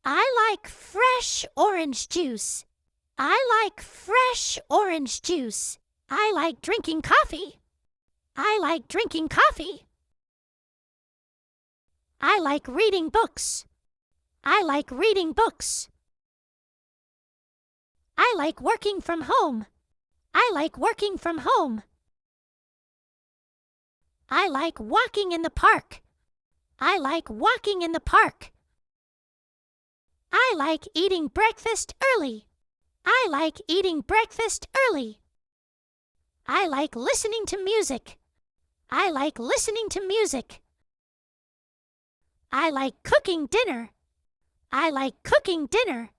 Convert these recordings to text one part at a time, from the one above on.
I like fresh orange juice. I like fresh orange juice. I like drinking coffee. I like drinking coffee. I like reading books. I like reading books. I like working from home. I like working from home. I like walking in the park. I like walking in the park. I like eating breakfast early. I like eating breakfast early. I like listening to music. I like listening to music. I like cooking dinner. I like cooking dinner.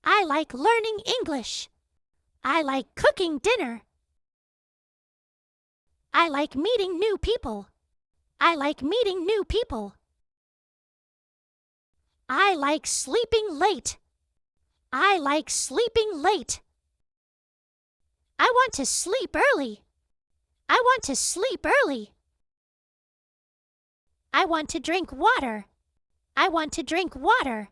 I like learning English. I like cooking dinner. I like meeting new people. I like meeting new people. I like sleeping late. I like sleeping late. I want to sleep early. I want to sleep early. I want to drink water. I want to drink water.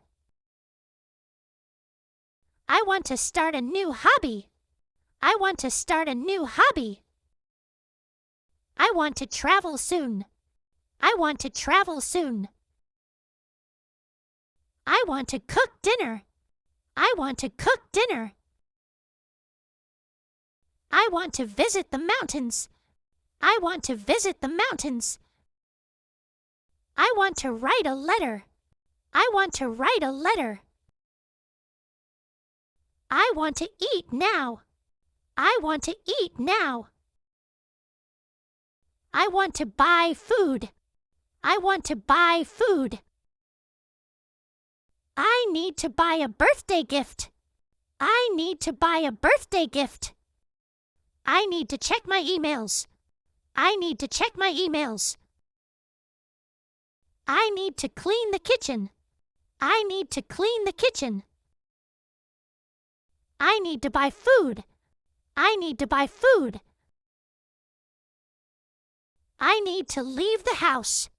I want to start a new hobby. I want to start a new hobby. I want to travel soon. I want to travel soon. I want to cook dinner. I want to cook dinner. I want to visit the mountains. I want to visit the mountains. I want to write a letter. I want to write a letter. I want to eat now. I want to eat now. I want to buy food. I want to buy food. I need to buy a birthday gift. I need to buy a birthday gift. I need to check my emails. I need to check my emails. I need to clean the kitchen. I need to clean the kitchen. I need to buy food. I need to buy food. I need to leave the house.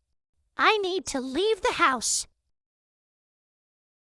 I need to leave the house.